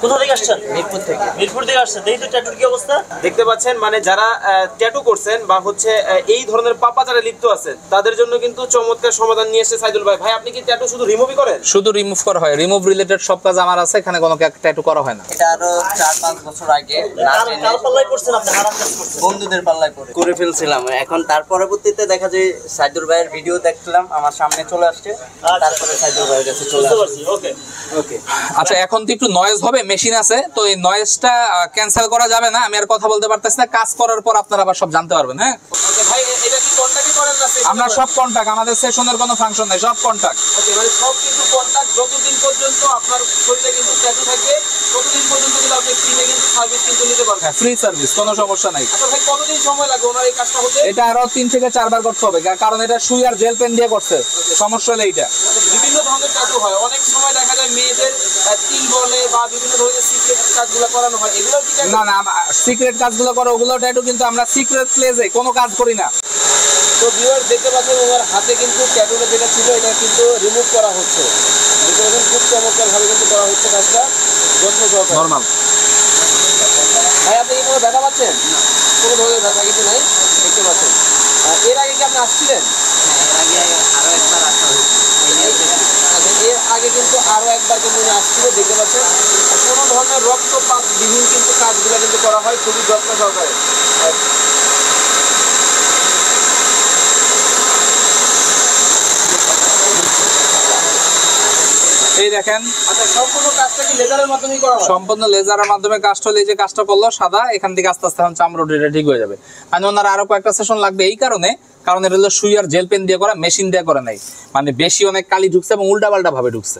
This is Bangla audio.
কোথা থেকে আসছেন? মিরপুর থেকে। মিরপুর থেকে আসছেন। দেখি তো ট্যাটুর কি অবস্থা। দেখতে পাচ্ছেন মানে যারা ট্যাটু করছেন বা হচ্ছে এই ধরনের পাপাচারে লিপ্ত আছেন তাদের জন্য কিন্তু চমৎকার সমাধান নিয়ে এসেছে সাইদুল ভাই। ভাই আপনি কি ট্যাটু শুধু রিমুভই করেন? শুধু রিমুভ করা হয়, রিমুভ রিলেটেড সব কাজ আমার আছে, এখানে কোনো ট্যাটু করা হয় না। এটা আরো 4-5 বছর আগে কার পাল্লায় পড়ছেন আপনি? হারাম কাজ করছেন। বন্ধুদের পাল্লায় করে ফেলছিলাম। এখন তার পরবর্তীতে দেখা যায় সাইদুল ভাইয়ের ভিডিও দেখলাম, আমার সামনে চলে আসছে, তারপরে সাইদুল ভাইয়ের কাছে চলে আসছে। ওকে ওকে। আচ্ছা, এখন তো একটু নয়েজ হবে, মেশিন আছে তো এই নয়েজটা ক্যান্সেল করা যাবে না। আমি আর কথা বলতে পারতেছি না, কাজ করার পর আপনারা আবার সব জানতে পারবেন। হ্যাঁ ওকে ভাই, এটা কি কন্টাক্টই করেন না? আমরা সব কন্টাক্ট, আমাদের সেশনের কোনো ফাংশন নাই, সব কন্টাক্ট। ওকে, মানে সব কিন্তু কন্টাক্ট। যতদিন পর্যন্ত আপনার শরীরে কিন্তু ট্যাটু থাকে ততদিন পর্যন্ত কিন্তু আপনি ফ্রিতে কিন্তু সার্ভিস কিন্তু নিতে পারবেন। হ্যাঁ, ফ্রি সার্ভিস, কোনো সমস্যা নাই। আচ্ছা ভাই, কতদিন সময় লাগে ওনার এই কাজটা হতে? এটা আরো 3 থেকে 4 বার করতে হবে, কারণ এটা সুই আর জেল পেন দিয়ে করছে। সমস্যা হলো এইটা। বিভিন্ন ধরনের ট্যাটু হয়, অনেক সময় দেখা যায় মেয়েদের তিল বলে বা বিভিন্ন ধরনের সিক্রেট কাজগুলো করানো হয়, এগুলো কি tattoo? না না, সিক্রেট কাজগুলো করে ওগুলো ট্যাটু, কিন্তু আমরা সিক্রেট প্লেসে কোনো কাজ করি না। তো ভিউয়ার দেখতে পাচ্ছেন ওনার হাতে কিন্তু ট্যাটুটা যেটা ছিল এটা কিন্তু রিমুভ করা হচ্ছে। দেখতে পাচ্ছেন খুব চমৎকারভাবে কিন্তু করা হচ্ছে কাজটা, যত্ন সহকারে। নরমাল। ভাই আপনি কি কোনো ব্যথা পাচ্ছেন? কোনো ধরনের ব্যথা কিন্তু নাই, দেখতে পাচ্ছেন। এর আগে কি আপনি আসছিলেন? আচ্ছা, এর আগে কিন্তু আরো একবার কিন্তু উনি আসছিল, দেখতে পাচ্ছেন। কোনো ধরনের রক্তপাত বিহীন কিন্তু কাজগুলো কিন্তু করা হয় খুবই যত্ন সহকারে। এই দেখেন, আচ্ছা, সম্পূর্ণ কাজটা কি লেজারের মাধ্যমেই করা হয়? সম্পূর্ণ লেজারের মাধ্যমে কাজটা হলে, এই যে কাজটা করলো সাদা, এখান থেকে আস্তে আস্তে চামড়া এটা ঠিক হয়ে যাবে। মানে ওনার আরো কয়েকটা সেশন লাগবে এই কারণে, কারণ এটা হলো সুই আর জেল পেন দিয়ে করা, মেশিন দিয়ে করে নাই। মানে বেশি অনেক কালি ঢুকছে এবং উল্টা পাল্টা ভাবে ঢুকছে।